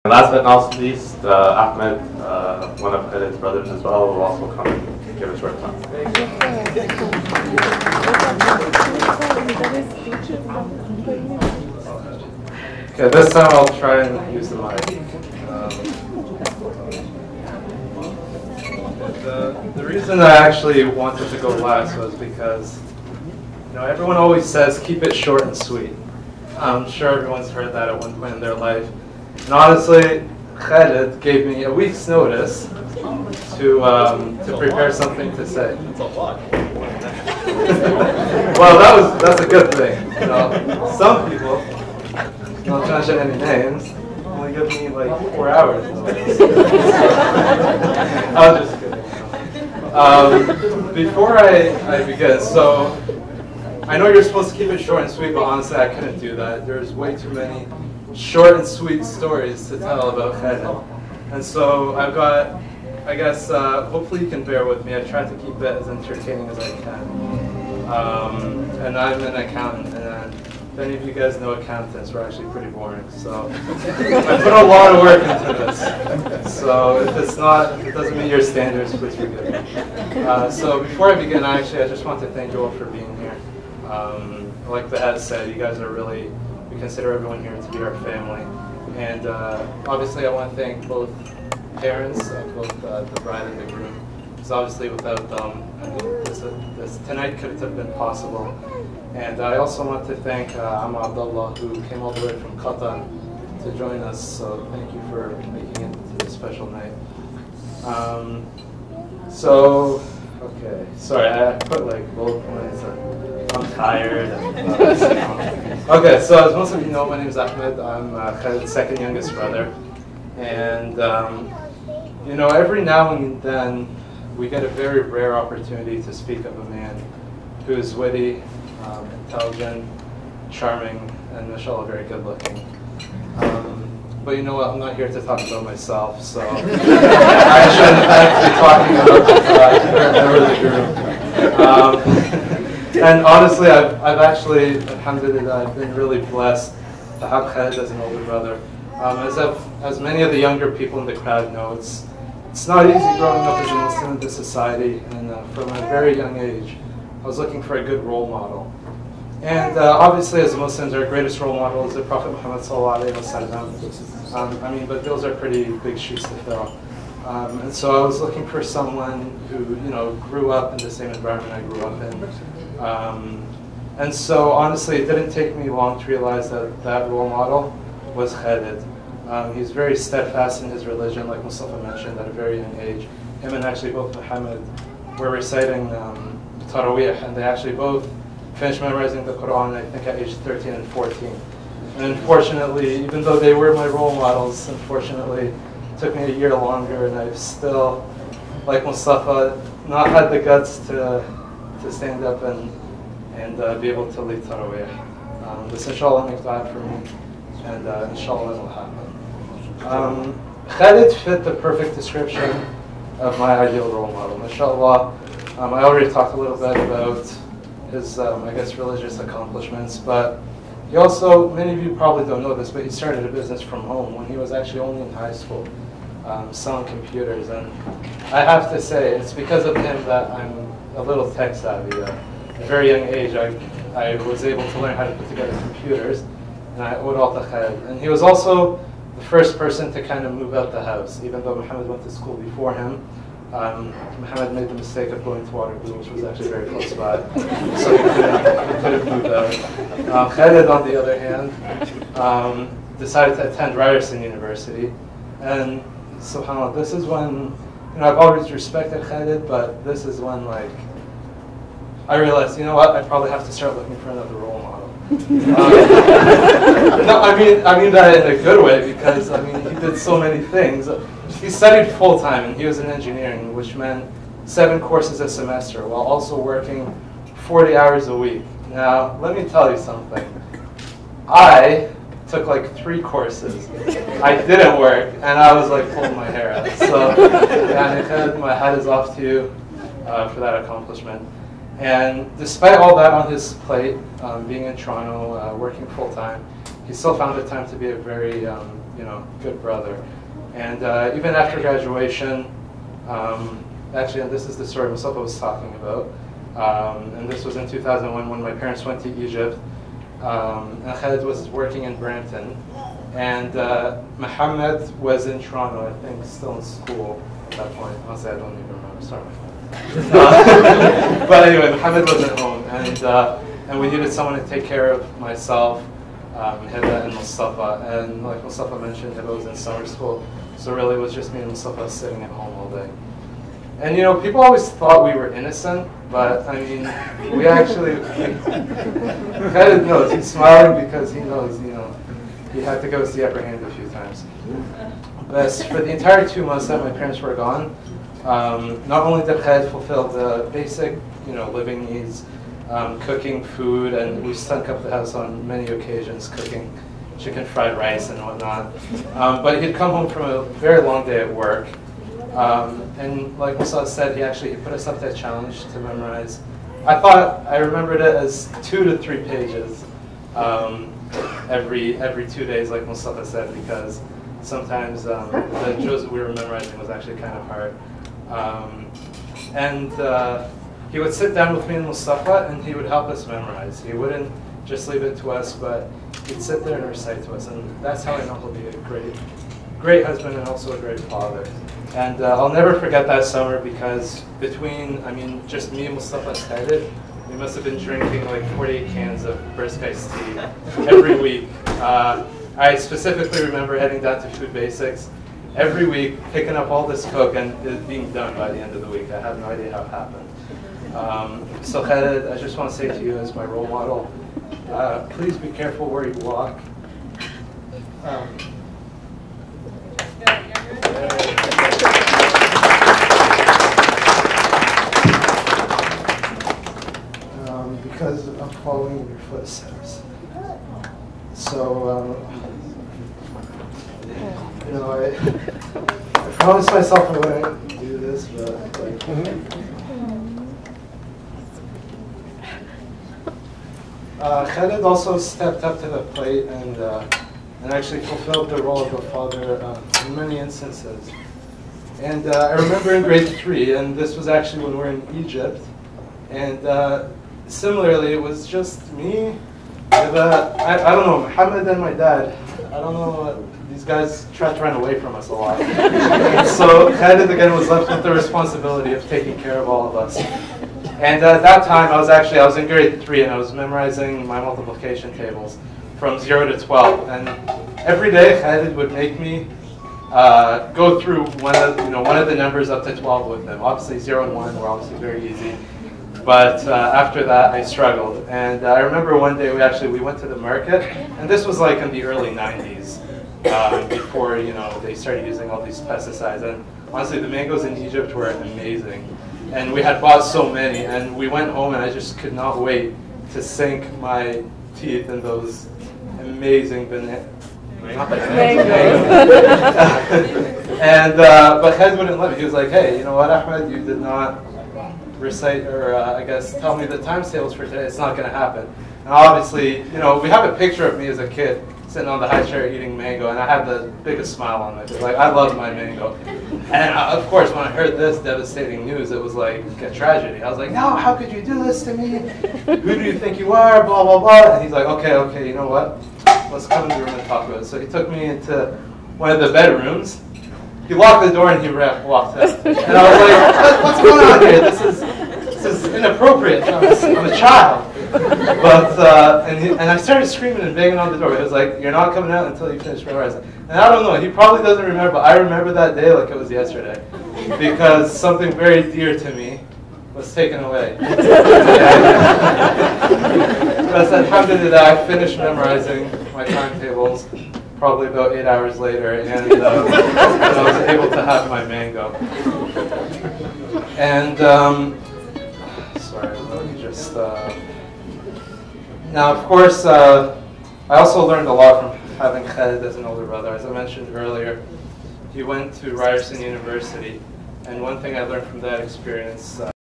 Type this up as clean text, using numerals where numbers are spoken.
Last but not least, Ahmed, one of Khalid's brothers as well, will also come and give a short talk. Okay, this time I'll try and use the mic. The reason I actually wanted to go last was because, everyone always says keep it short and sweet. I'm sure everyone's heard that at one point in their life. And honestly, Khalid gave me a week's notice to prepare something to say. Well, that's a good thing. Some people, not trying to mention any names, only give me like 4 hours. I was just kidding. Before I begin, so I know you're supposed to keep it short and sweet, but honestly, I couldn't do that. There's way too many short and sweet stories to tell about Khalid. And so I've got, I guess, hopefully you can bear with me. I tried to keep it as entertaining as I can. And I'm an accountant, and if any of you guys know accountants, we're actually pretty boring. So I put a lot of work into this. So if it doesn't meet your standards, please forgive me. So before I begin, I just want to thank you all for being here. Like the head said, you guys are really, we consider everyone here to be our family. And obviously I want to thank both parents, both the bride and the groom, because obviously without them, this tonight couldn't have been possible. And I also want to thank Amma Abdullah, who came all the way from Qatar to join us. So thank you for making it to this special night. Okay, sorry, I put like bullet points. I'm tired. Okay, so as most of you know, my name is Ahmed. I'm Khalid's second youngest brother. And, every now and then we get a very rare opportunity to speak of a man who is witty, intelligent, charming, and mashallah, very good looking. But you know what, I'm not here to talk about myself, so I shouldn't actually be talking about the group. And honestly, I've actually, alhamdulillah, I've been really blessed to have Khalid as an older brother. As many of the younger people in the crowd know, it's not easy growing up as a Muslim in this society, and from a very young age, I was looking for a good role model. And obviously, as Muslims, our greatest role model is the Prophet Muhammad sallallahu alaihi wasallam. But those are pretty big shoes to fill. And so I was looking for someone who, grew up in the same environment I grew up in. And so honestly, it didn't take me long to realize that that role model was Khalid. He's very steadfast in his religion, like Mustafa mentioned, at a very young age. Him and actually both Muhammad were reciting Taraweeh, and they actually both finished memorizing the Quran, I think, at age 13 and 14. And unfortunately, even though they were my role models, unfortunately, it took me a year longer, and I've still, like Mustafa, not had the guts to stand up and be able to lead Taraweeh. This inshallah makes dua for me, and inshallah it will happen. Khalid fit the perfect description of my ideal role model. Mashallah, I already talked a little bit about his, religious accomplishments, but he also, many of you probably don't know this, but he started a business from home when he was actually only in high school, selling computers. And I have to say, it's because of him that I'm a little tech savvy. At a very young age, I was able to learn how to put together computers, and I owed all to Khalid. And he was also the first person to kind of move out the house, even though Muhammad went to school before him. Muhammad made the mistake of going to Waterloo, which was actually very close by, so he couldn't move out. Khalid, on the other hand, decided to attend Ryerson University, and subhanAllah, this is when, I've always respected Khalid, but this is when, I realized, I probably have to start looking for another role model. No, I mean that in a good way, because he did so many things. He studied full-time, and he was in engineering, which meant 7 courses a semester, while also working 40 hours a week. Now, let me tell you something. I took 3 courses. I didn't work, and I was pulling my hair out. So, my hat is off to you for that accomplishment. And despite all that on his plate, being in Toronto, working full-time, he still found the time to be a very good brother. And even after graduation, actually, and this is the story Mustafa was talking about, and this was in 2001 when my parents went to Egypt, and Khaled was working in Brampton, and Mohammed was in Toronto, I think, still in school at that point. Honestly, I don't even remember. Sorry. But anyway, Mohammed wasn't home, and we needed someone to take care of myself, Hiba and Mustafa. And like Mustafa mentioned, Hiba was in summer school, so really it was just me and Mustafa sitting at home all day. And people always thought we were innocent, but I mean, we actually kind of knows. He's smiling because he knows, he had to go see upper hand a few times. But for the entire 2 months that my parents were gone, not only did Khaled fulfill the basic, living needs, cooking food, and we stunk up the house on many occasions, cooking chicken fried rice and whatnot. But he'd come home from a very long day at work. And like Musa said, he put us up that challenge to memorize. I remembered it as 2 to 3 pages every 2 days, like Mustafa said, because sometimes the juz that we were memorizing was actually kind of hard. And he would sit down with me and Mustafa, and he would help us memorize. He wouldn't just leave it to us, but he'd sit there and recite to us, and that's how I know he'll be a great husband and also a great father. And I'll never forget that summer because between, just me and Mustafa Khaled, we must have been drinking like 48 cans of brisk iced tea every week. I specifically remember heading down to Food Basics every week, picking up all this Coke and it being done by the end of the week. I have no idea how it happened. So Khaled, I just want to say to you as my role model, please be careful where you walk. Because I'm following in your footsteps. So, I promised myself I wouldn't do this, but Khaled also stepped up to the plate and actually fulfilled the role of a father in many instances. And I remember in grade 3, and this was actually when we were in Egypt, and similarly, it was just me. I don't know, Mohammed and my dad. I don't know, these guys tried to run away from us a lot. So Khaled again was left with the responsibility of taking care of all of us. And at that time, I was in grade 3 and I was memorizing my multiplication tables from 0 to 12. And every day Khaled would make me go through one of the numbers up to 12 with them. Obviously 0 and 1 were obviously very easy. But after that, I struggled. And I remember one day we went to the market, and this was like in the early 90s, before they started using all these pesticides. And honestly, the mangoes in Egypt were amazing. And we had bought so many, and we went home, and I just could not wait to sink my teeth in those amazing bananas. And but Khaled wouldn't let me. He was like, "Hey, you know what, Ahmed? You did not recite or tell me the times tables for today. It's not going to happen." And obviously, we have a picture of me as a kid sitting on the high chair eating mango, and I had the biggest smile on my face. Like, I love my mango. And of course, when I heard this devastating news, it was like a tragedy. I was like, "No, how could you do this to me? Who do you think you are? Blah, blah, blah." And he's like, okay, you know what? Let's come in the room and talk about it. So he took me into one of the bedrooms. He locked the door and he walked out. And I was like, what's going on here? This is inappropriate. I'm a child. But and I started screaming and banging on the door. It was like, "You're not coming out until you finish memorizing." And I don't know, he probably doesn't remember, but I remember that day like it was yesterday. Because something very dear to me was taken away. But alhamdulillah, I finished memorizing my timetables probably about 8 hours later, and I was able to have my mango. And sorry, let me just. Now, of course, I also learned a lot from having Khaled as an older brother. As I mentioned earlier, he went to Ryerson University, and one thing I learned from that experience.